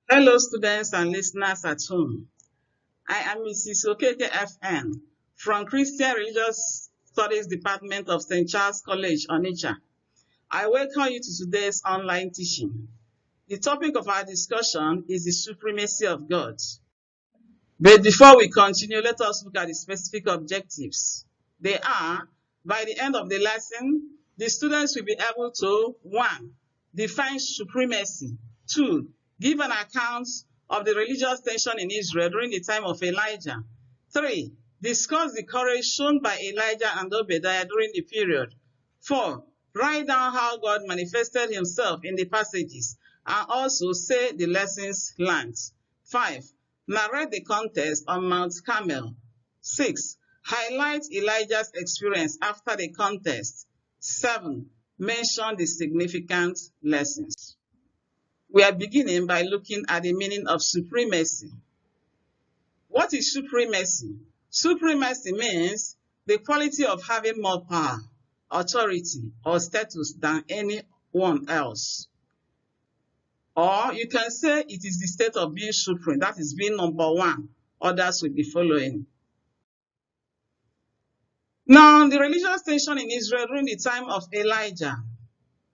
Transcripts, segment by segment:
Hello, students and listeners at home. I am Mrs. Okeke FN from Christian Religious Studies Department of St. Charles College, Onitsha. I welcome you to today's online teaching. The topic of our discussion is the supremacy of God. But before we continue, let us look at the specific objectives. They are, by the end of the lesson, the students will be able to 1. Define supremacy. 2. Give an account of the religious tension in Israel during the time of Elijah. 3. Discuss the courage shown by Elijah and Obadiah during the period. 4. Write down how God manifested himself in the passages and also say the lessons learned. 5. Narrate the contest on Mount Carmel. 6. Highlight Elijah's experience after the contest. 7. Mention the significant lessons. We are beginning by looking at the meaning of supremacy. What is supremacy? Supremacy means the quality of having more power, authority, or status than anyone else. Or you can say it is the state of being supreme, that is being number one. Others will be following. Now, the religious tension in Israel during the time of Elijah.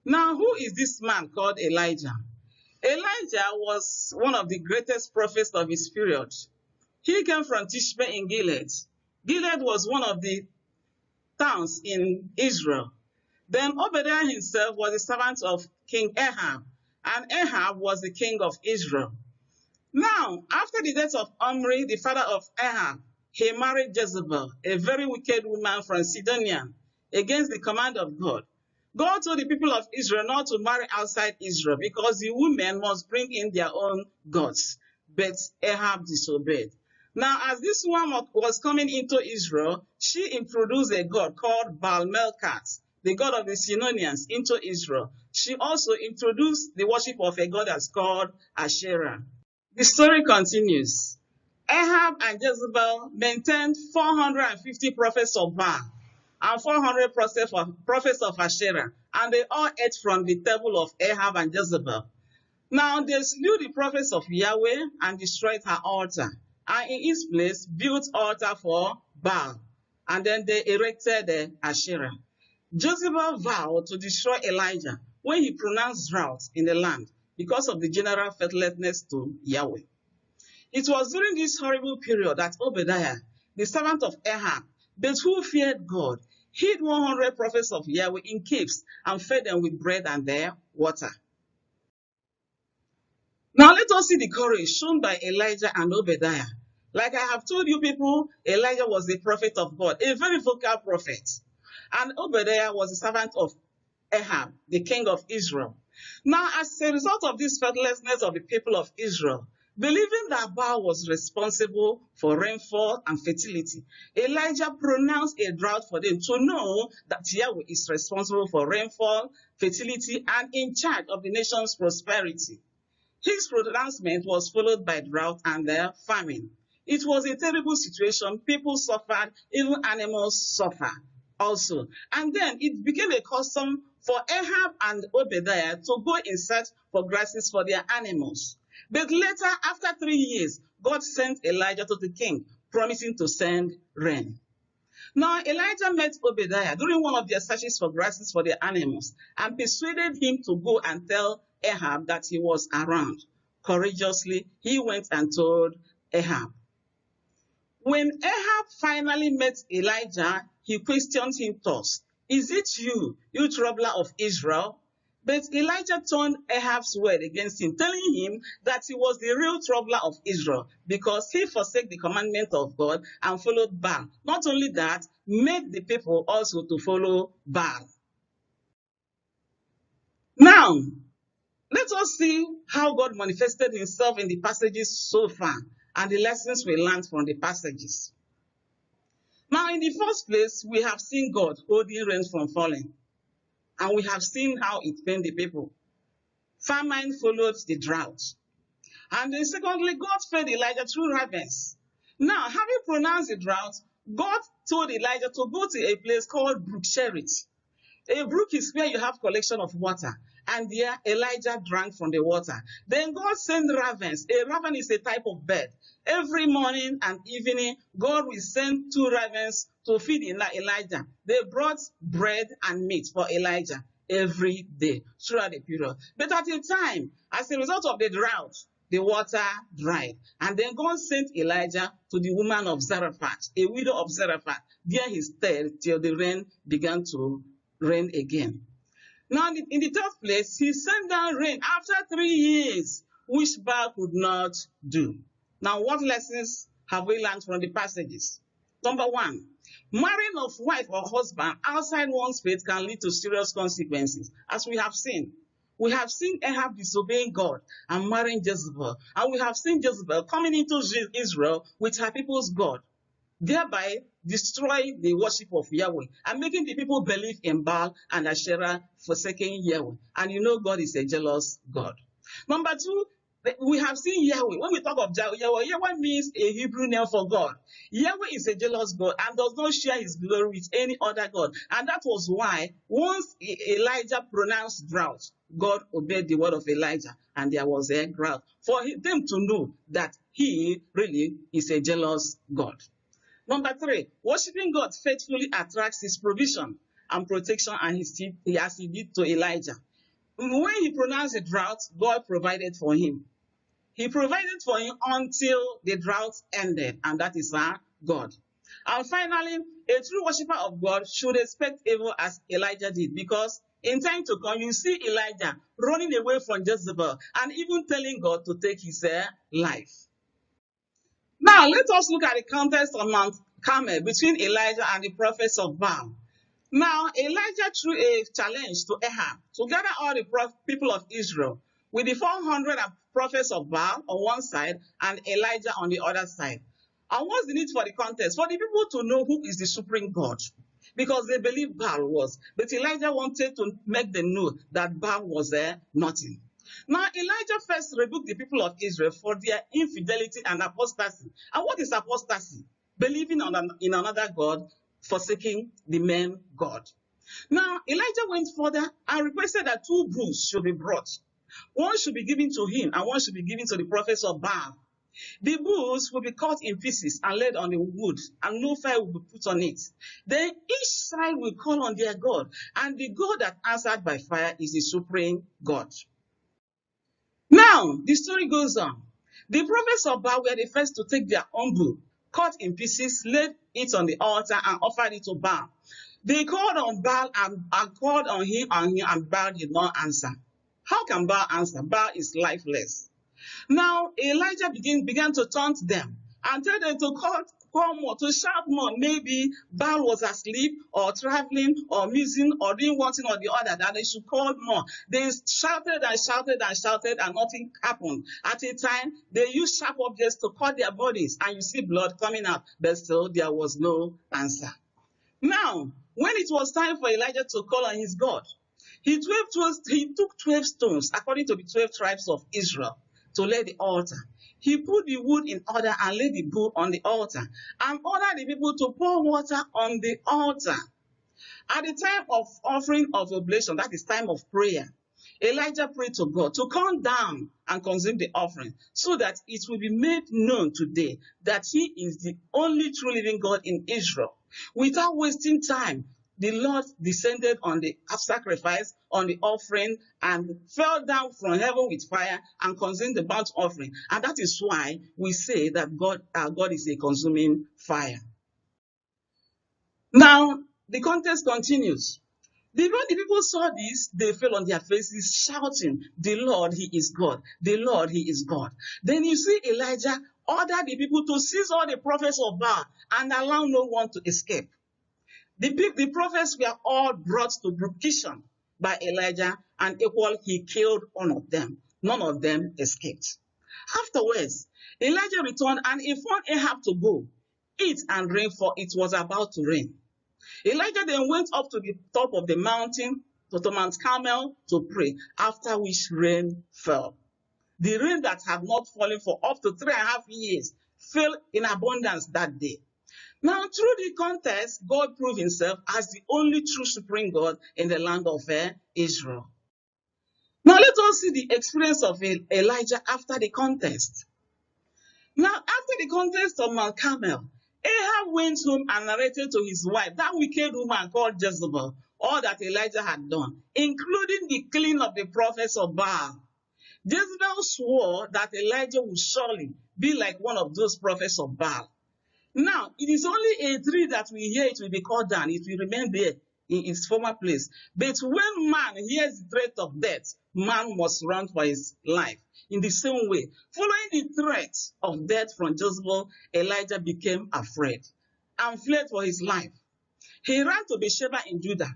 Now, who is this man called Elijah? Elijah was one of the greatest prophets of his period. He came from Tishbe in Gilead. Gilead was one of the towns in Israel. Then Obadiah himself was the servant of King Ahab, and Ahab was the king of Israel. Now, after the death of Omri, the father of Ahab, he married Jezebel, a very wicked woman from Sidonia, against the command of God. God told the people of Israel not to marry outside Israel because the women must bring in their own gods. But Ahab disobeyed. Now, as this woman was coming into Israel, she introduced a god called Baal-Melkat, the god of the Sidonians, into Israel. She also introduced the worship of a god that's called Asherah. The story continues. Ahab and Jezebel maintained 450 prophets of Baal and 400 prophets of Asherah, and they all ate from the table of Ahab and Jezebel. Now they slew the prophets of Yahweh and destroyed her altar, and in its place built altar for Baal, and then they erected the Asherah. Jezebel vowed to destroy Elijah when he pronounced drought in the land because of the general faithlessness to Yahweh. It was during this horrible period that Obadiah, the servant of Ahab, but who feared God, hid 100 prophets of Yahweh in caves and fed them with bread and their water. Now let us see the courage shown by Elijah and Obadiah. Like I have told you people, Elijah was the prophet of God, a very vocal prophet. And Obadiah was the servant of Ahab, the king of Israel. Now, as a result of this faithlessness of the people of Israel, believing that Baal was responsible for rainfall and fertility, Elijah pronounced a drought for them to know that Yahweh is responsible for rainfall, fertility, and in charge of the nation's prosperity. His pronouncement was followed by drought and famine. It was a terrible situation. People suffered, even animals suffered also. And then it became a custom for Ahab and Obadiah to go in search for grasses for their animals. But later, after 3 years, God sent Elijah to the king, promising to send rain. Now, Elijah met Obadiah during one of their searches for grasses for their animals and persuaded him to go and tell Ahab that he was around. Courageously, he went and told Ahab. When Ahab finally met Elijah, he questioned him thus, "Is it you, you troubler of Israel?" But Elijah turned Ahab's word against him, telling him that he was the real troubler of Israel because he forsake the commandment of God and followed Baal. Not only that, made the people also to follow Baal. Now, let us see how God manifested himself in the passages so far and the lessons we learned from the passages. Now, in the first place, we have seen God holding rain from falling. And we have seen how it pained the people. Famine followed the drought. And then secondly, God fed Elijah through ravens. Now, having pronounced the drought, God told Elijah to go to a place called Brook Cherith. A brook is where you have collection of water. and there Elijah drank from the water. Then God sent ravens. A raven is a type of bird. Every morning and evening, God will send 2 ravens to feed Elijah. They brought bread and meat for Elijah every day throughout the period. But at the time, as a result of the drought, the water dried. And then God sent Elijah to the woman of Zarephath, a widow of Zarephath. There he stayed till the rain began to rain again. Now, in the third place, he sent down rain after 3 years, which Baal could not do. Now, what lessons have we learned from the passages? Number 1, marrying of wife or husband outside one's faith can lead to serious consequences, as we have seen. We have seen Ahab disobeying God and marrying Jezebel. And we have seen Jezebel coming into Israel with her people's God, thereby destroying the worship of Yahweh and making the people believe in Baal and Asherah, forsaking Yahweh. And you know God is a jealous God. Number 2, we have seen Yahweh. When we talk of Yahweh means a Hebrew name for God. Yahweh is a jealous God and does not share his glory with any other God. And that was why once Elijah pronounced drought, God obeyed the word of Elijah and there was a drought. For them to know that he really is a jealous God. Number 3, worshiping God faithfully attracts his provision and protection, and as he did to Elijah. When he pronounced a drought, God provided for him. He provided for him until the drought ended, and that is our God. And finally, a true worshiper of God should expect evil as Elijah did, because in time to come, you see Elijah running away from Jezebel and even telling God to take his life. Now, let us look at the context of Mount Carmel between Elijah and the prophets of Baal. Now, Elijah threw a challenge to Ahab to gather all the people of Israel with the 400 prophets of Baal on one side and Elijah on the other side. And what's the need for the contest? For the people to know who is the supreme God, because they believe Baal was. But Elijah wanted to make them know that Baal was nothing. Now, Elijah first rebuked the people of Israel for their infidelity and apostasy. And what is apostasy? Believing in another God, forsaking the main God. Now, Elijah went further and requested that 2 bulls should be brought. One should be given to him and one should be given to the prophets of Baal. The bulls will be cut in pieces and laid on the wood, and no fire will be put on it. Then each side will call on their God, and the God that answered by fire is the supreme God. Now, the story goes on. The prophets of Baal were the first to take their own bull, cut in pieces, laid it on the altar, and offered it to Baal. They called on Baal and called on him, and Baal did not answer. How can Baal answer? Baal is lifeless. Now, Elijah began to taunt them and tell them to call more, to shout more. Maybe Baal was asleep or traveling or missing or doing one thing or the other, that they should call more. They shouted and shouted and shouted and nothing happened. At a time, they used sharp objects to cut their bodies and you see blood coming out, but still there was no answer. Now, when it was time for Elijah to call on his God, he took 12 stones according to the 12 tribes of Israel to lay the altar. He put the wood in order and laid the bull on the altar and ordered the people to pour water on the altar. At the time of offering of oblation, that is time of prayer, Elijah prayed to God to come down and consume the offering so that it will be made known today that he is the only true living God in Israel. Without wasting time, the Lord descended on the sacrifice, on the offering, and fell down from heaven with fire and consumed the burnt offering. And that is why we say that our God is a consuming fire. Now, the contest continues. When the people saw this, they fell on their faces, shouting, "The Lord, he is God. The Lord, he is God." Then you see Elijah ordered the people to seize all the prophets of Baal and allow no one to escape. The prophets were all brought to Brookition by Elijah, and equal he killed one of them. None of them escaped. Afterwards, Elijah returned and informed Ahab to go, eat and drink, for it was about to rain. Elijah then went up to the top of the mountain, to Mount Carmel, to pray, after which rain fell. The rain that had not fallen for up to 3.5 years fell in abundance that day. Now, through the contest, God proved himself as the only true supreme God in the land of Israel. Now let us see the experience of Elijah after the contest. Now, after the contest of Mount Carmel, Ahab went home and narrated to his wife, that wicked woman called Jezebel, all that Elijah had done, including the killing of the prophets of Baal. Jezebel swore that Elijah would surely be like one of those prophets of Baal. Now, it is only a tree that we hear it will be cut down. It will remain there in its former place. But when man hears the threat of death, man must run for his life. In the same way, following the threat of death from Jezebel, Elijah became afraid and fled for his life. He ran to Beersheba in Judah.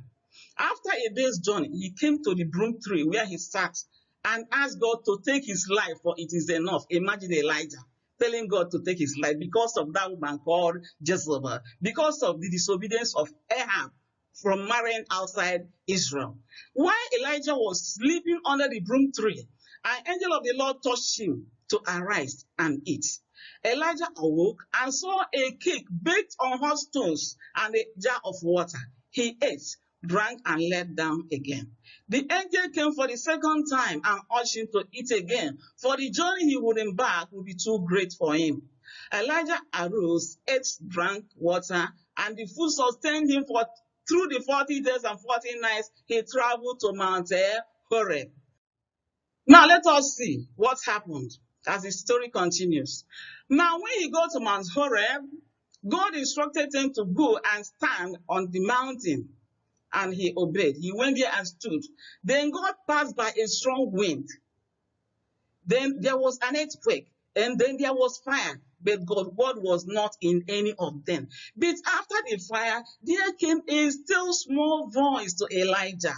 After a day's journey, he came to the broom tree where he sat and asked God to take his life, for it is enough. Imagine Elijah telling God to take his life because of that woman called Jezebel, because of the disobedience of Ahab from marrying outside Israel. While Elijah was sleeping under the broom tree, an angel of the Lord touched him to arise and eat. Elijah awoke and saw a cake baked on hot stones and a jar of water. He ate, drank, and lay down again. The angel came for the second time and urged him to eat again, for the journey he would embark would be too great for him. Elijah arose, ate, drank water, and the food sustained him through the 40 days and 40 nights he traveled to Mount Horeb. Now let us see what happened as the story continues. Now when he got to Mount Horeb, God instructed him to go and stand on the mountain. And he obeyed. He went there and stood. Then God passed by a strong wind. Then there was an earthquake. And then there was fire. But God was not in any of them. But after the fire, there came a still small voice to Elijah.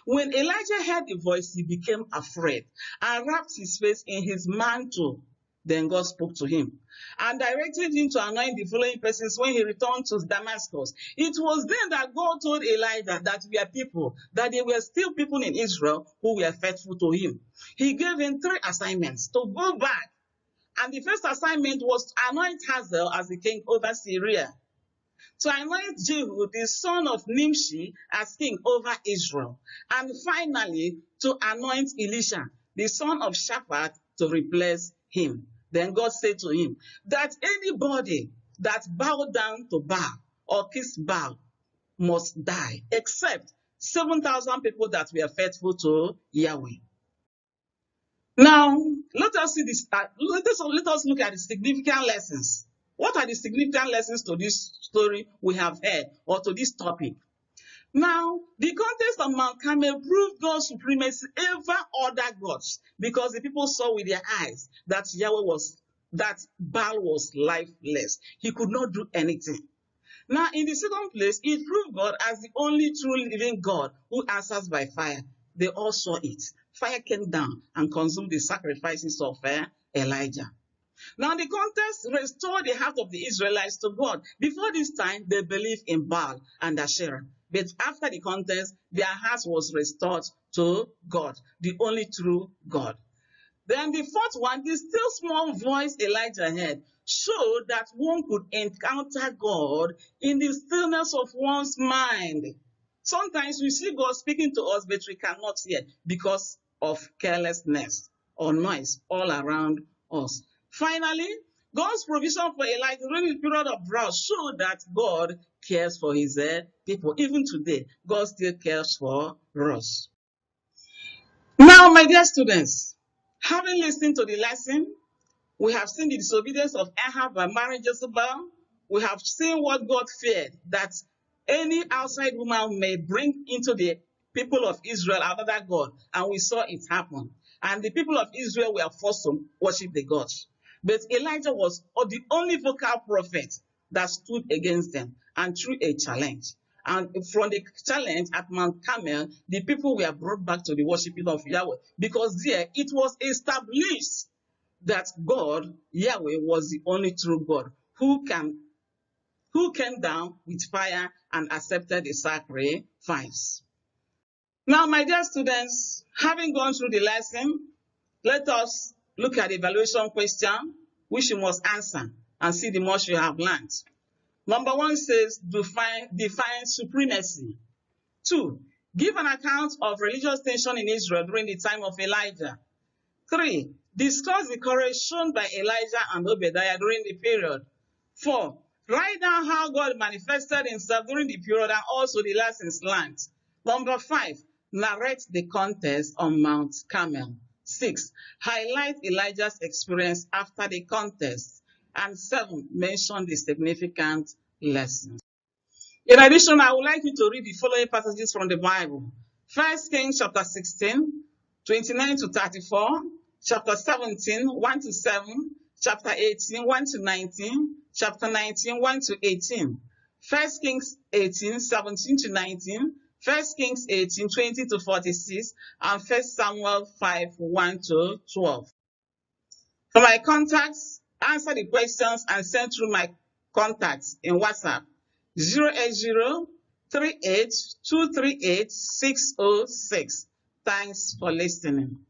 When Elijah heard the voice, he became afraid and wrapped his face in his mantle. Then God spoke to him and directed him to anoint the following persons when he returned to Damascus. It was then that God told Elijah that we are people, that there were still people in Israel who were faithful to him. He gave him 3 assignments to go back. And the first assignment was to anoint Hazael as the king over Syria, to anoint Jehu, the son of Nimshi, as king over Israel, and finally to anoint Elisha, the son of Shaphat, to replace him. Then God said to him that anybody that bowed down to Baal or kissed Baal must die, except 7,000 people that were faithful to Yahweh. Now, let us see this. Let us look at the significant lessons. What are the significant lessons to this story we have heard, or to this topic? Now, the contest of Mount Carmel proved God's supremacy over other gods, because the people saw with their eyes that Baal was lifeless. He could not do anything. Now, in the second place, it proved God as the only true living God who answers by fire. They all saw it. Fire came down and consumed the sacrifices of Elijah. Now, the contest restored the heart of the Israelites to God. Before this time, they believed in Baal and Asherah. But after the contest, their hearts was restored to God, the only true God. Then the fourth one, the still small voice Elijah heard, showed that one could encounter God in the stillness of one's mind. Sometimes we see God speaking to us, but we cannot hear because of carelessness or noise all around us. Finally, God's provision for Elijah during the period of drought showed that God cares for his people. Even today, God still cares for us. Now, my dear students, having listened to the lesson, we have seen the disobedience of Ahab by marrying Jezebel. We have seen what God feared, that any outside woman may bring into the people of Israel another God, and we saw it happen. And the people of Israel were forced to worship the gods. But Elijah was the only vocal prophet that stood against them and threw a challenge. And from the challenge at Mount Carmel, the people were brought back to the worshiping of Yahweh, because there it was established that God, Yahweh, was the only true God who came down with fire and accepted the sacrifice. Now, my dear students, having gone through the lesson, let us look at the evaluation question, which you must answer and see the much you have learned. Number 1 says, define supremacy. 2, Give an account of religious tension in Israel during the time of Elijah. 3. Discuss the courage shown by Elijah and Obadiah during the period. 4. Write down how God manifested himself during the period and also the lessons learned. Number 5. Narrate the context on Mount Carmel. 6. Highlight Elijah's experience after the contest. And 7. Mention the significant lessons. In addition, I would like you to read the following passages from the Bible. 1 Kings chapter 16, 29 to 34, chapter 17, 1 to 7, chapter 18, 1 to 19, chapter 19, 1 to 18, 1 Kings 18, 17 to 19, 1 Kings 18, 20 to 46, and 1 Samuel 5, 1 to 12. For my contacts, answer the questions and send through my contacts in WhatsApp 080-38-238-606. Thanks for listening.